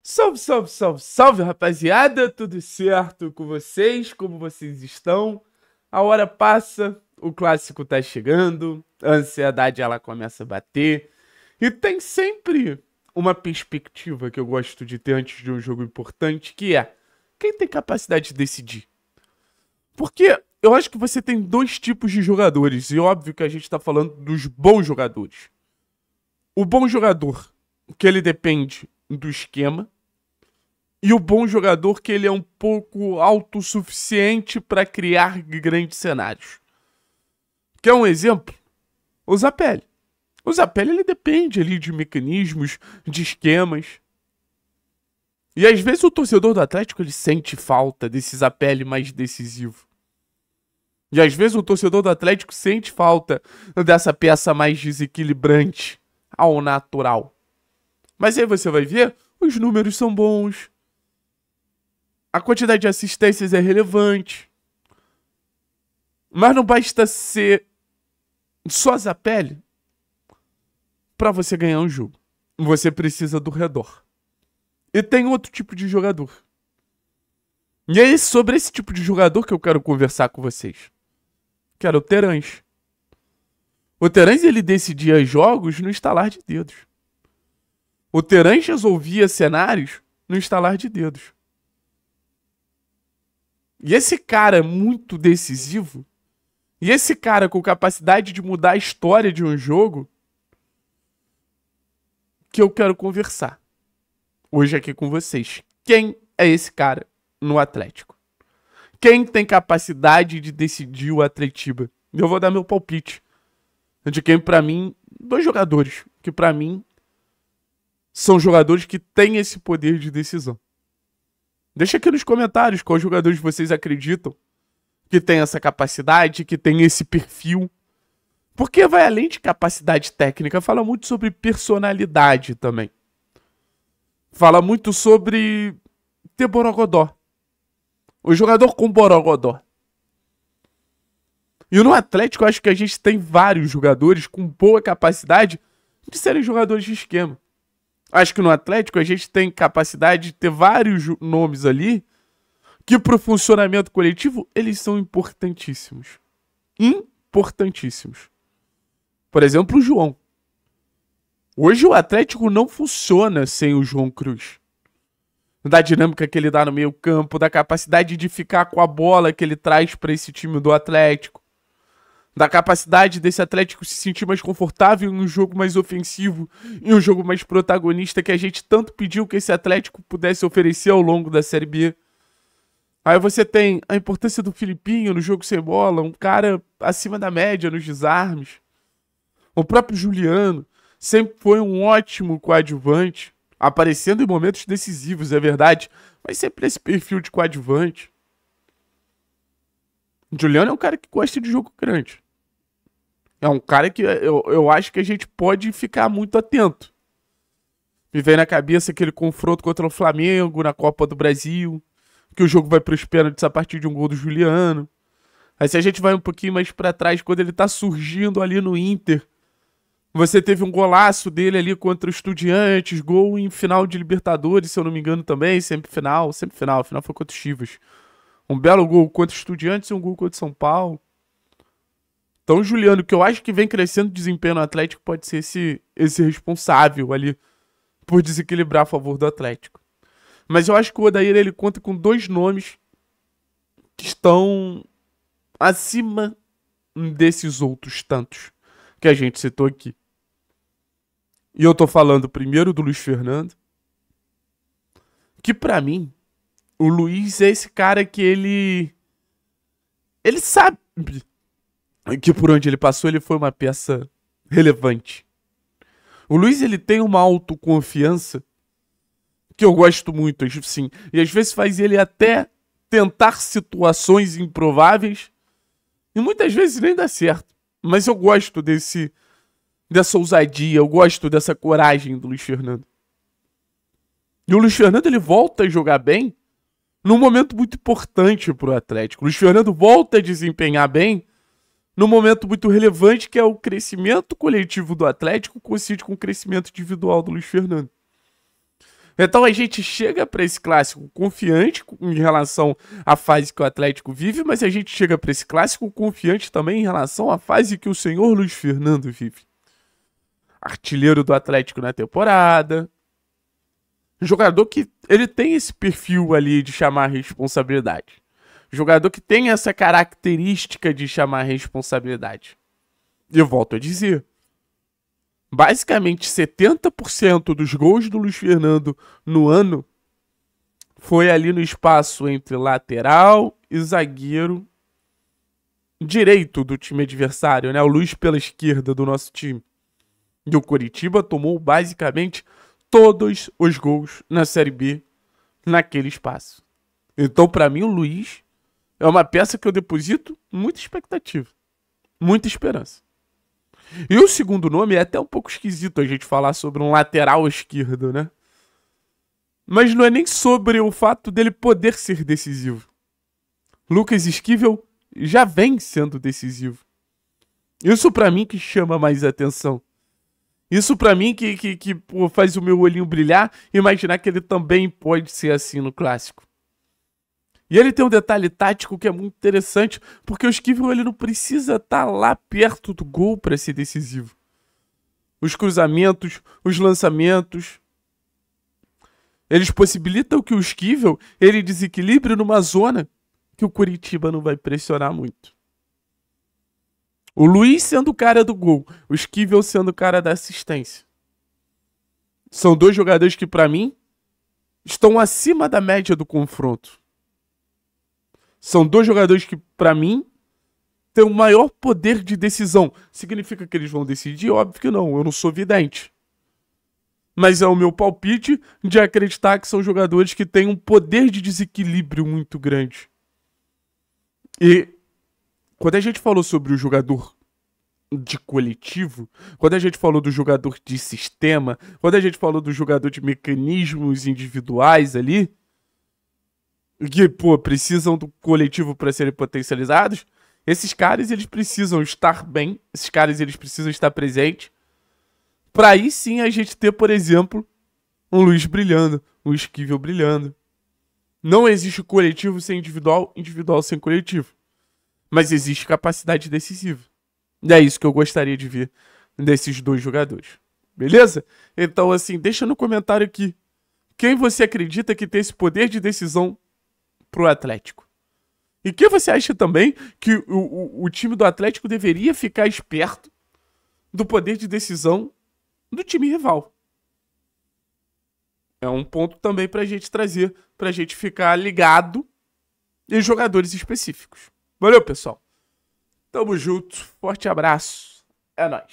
Salve, salve, salve, salve, rapaziada! Tudo certo com vocês? Como vocês estão? A hora passa, o clássico tá chegando, a ansiedade ela começa a bater e tem sempre uma perspectiva que eu gosto de ter antes de um jogo importante, que é quem tem capacidade de decidir. Porque eu acho que você tem dois tipos de jogadores, e óbvio que a gente tá falando dos bons jogadores. O bom jogador, que ele depende do esquema, e o bom jogador que ele é um pouco autossuficiente para criar grandes cenários. Quer um exemplo? O Zapelli. O Zapelli ele depende ali de mecanismos, de esquemas. E às vezes o torcedor do Atlético ele sente falta desse Zapelli mais decisivo. E às vezes o torcedor do Atlético sente falta dessa peça mais desequilibrante ao natural. Mas aí você vai ver, os números são bons. A quantidade de assistências é relevante. Mas não basta ser só Zapelli para você ganhar um jogo. Você precisa do redor. E tem outro tipo de jogador. E é sobre esse tipo de jogador que eu quero conversar com vocês. Que era o Terãs. O Terãs ele decidia jogos no estalar de dedos. O Terãs resolvia cenários no estalar de dedos. E esse cara muito decisivo, e esse cara com capacidade de mudar a história de um jogo, que eu quero conversar hoje aqui com vocês. Quem é esse cara no Atlético? Quem tem capacidade de decidir o Atletiba? Eu vou dar meu palpite. De quem, pra mim, dois jogadores, que pra mim são jogadores que têm esse poder de decisão. Deixa aqui nos comentários quais jogadores vocês acreditam que tem essa capacidade, que tem esse perfil. Porque vai além de capacidade técnica, fala muito sobre personalidade também. Fala muito sobre ter borogodó. O jogador com borogodó. E no Atlético eu acho que a gente tem vários jogadores com boa capacidade de serem jogadores de esquema. Acho que no Atlético a gente tem capacidade de ter vários nomes ali que pro funcionamento coletivo eles são importantíssimos. Importantíssimos. Por exemplo, o João. Hoje o Atlético não funciona sem o João Cruz. Da dinâmica que ele dá no meio campo, da capacidade de ficar com a bola que ele traz para esse time do Atlético. Da capacidade desse Atlético se sentir mais confortável em um jogo mais ofensivo, em um jogo mais protagonista que a gente tanto pediu que esse Atlético pudesse oferecer ao longo da Série B. Aí você tem a importância do Filipinho no jogo sem bola, um cara acima da média nos desarmes. O próprio Juliano sempre foi um ótimo coadjuvante, aparecendo em momentos decisivos, é verdade, mas sempre esse perfil de coadjuvante. O Juliano é um cara que gosta de jogo grande. É um cara que eu acho que a gente pode ficar muito atento. Me vem na cabeça aquele confronto contra o Flamengo na Copa do Brasil, que o jogo vai para os pênaltis a partir de um gol do Juliano. Aí se a gente vai um pouquinho mais para trás, quando ele tá surgindo ali no Inter, você teve um golaço dele ali contra o Estudiantes, gol em final de Libertadores, se eu não me engano também, sempre final foi contra o Chivas. Um belo gol contra o Estudiantes e um gol contra o São Paulo. Então o Juliano, que eu acho que vem crescendo o desempenho no Atlético, pode ser esse responsável ali por desequilibrar a favor do Atlético. Mas eu acho que o Odair ele conta com dois nomes que estão acima desses outros tantos que a gente citou aqui. E eu tô falando primeiro do Luiz Fernando, que pra mim, o Luiz é esse cara que ele sabe que por onde ele passou ele foi uma peça relevante. O Luiz ele tem uma autoconfiança que eu gosto muito, assim, e às vezes faz ele até tentar situações improváveis e muitas vezes nem dá certo. Mas eu gosto dessa ousadia, eu gosto dessa coragem do Luiz Fernando. E o Luiz Fernando ele volta a jogar bem num momento muito importante pro Atlético. O Luiz Fernando volta a desempenhar bem num momento muito relevante, que é o crescimento coletivo do Atlético coincide com o crescimento individual do Luiz Fernando. Então a gente chega para esse clássico confiante em relação à fase que o Atlético vive, mas a gente chega para esse clássico confiante também em relação à fase que o senhor Luiz Fernando vive. Artilheiro do Atlético na temporada. Jogador que ele tem esse perfil ali de chamar a responsabilidade. Jogador que tem essa característica de chamar a responsabilidade. E eu volto a dizer, basicamente 70% dos gols do Luiz Fernando no ano foi ali no espaço entre lateral e zagueiro direito do time adversário, né? O Luiz pela esquerda do nosso time. E o Coritiba tomou basicamente todos os gols na Série B naquele espaço. Então, para mim, o Luiz é uma peça que eu deposito muita expectativa, muita esperança. E o segundo nome é até um pouco esquisito a gente falar sobre um lateral esquerdo, né? Mas não é nem sobre o fato dele poder ser decisivo. Lucas Esquivel já vem sendo decisivo. Isso pra mim que chama mais atenção. Isso pra mim que pô, faz o meu olhinho brilhar e imaginar que ele também pode ser assim no clássico. E ele tem um detalhe tático que é muito interessante, porque o Esquivel ele não precisa estar lá perto do gol para ser decisivo. Os cruzamentos, os lançamentos, eles possibilitam que o Esquivel ele desequilibre numa zona que o Coritiba não vai pressionar muito. O Luiz sendo o cara do gol, o Esquivel sendo o cara da assistência. São dois jogadores que, para mim, estão acima da média do confronto. São dois jogadores que, para mim, têm o maior poder de decisão. Significa que eles vão decidir? Óbvio que não, eu não sou vidente. Mas é o meu palpite de acreditar que são jogadores que têm um poder de desequilíbrio muito grande. E quando a gente falou sobre o jogador de coletivo, quando a gente falou do jogador de sistema, quando a gente falou do jogador de mecanismos individuais ali, que, pô, precisam do coletivo para serem potencializados, esses caras, eles precisam estar bem, esses caras, eles precisam estar presentes, para aí sim a gente ter, por exemplo, um Luiz brilhando, um Esquivel brilhando. Não existe coletivo sem individual, individual sem coletivo. Mas existe capacidade decisiva. E é isso que eu gostaria de ver desses dois jogadores. Beleza? Então, assim, deixa no comentário aqui quem você acredita que tem esse poder de decisão pro Atlético. E que você acha também que o time do Atlético deveria ficar esperto do poder de decisão do time rival. É um ponto também pra gente trazer, pra gente ficar ligado em jogadores específicos. Valeu, pessoal. Tamo junto. Forte abraço. É nóis.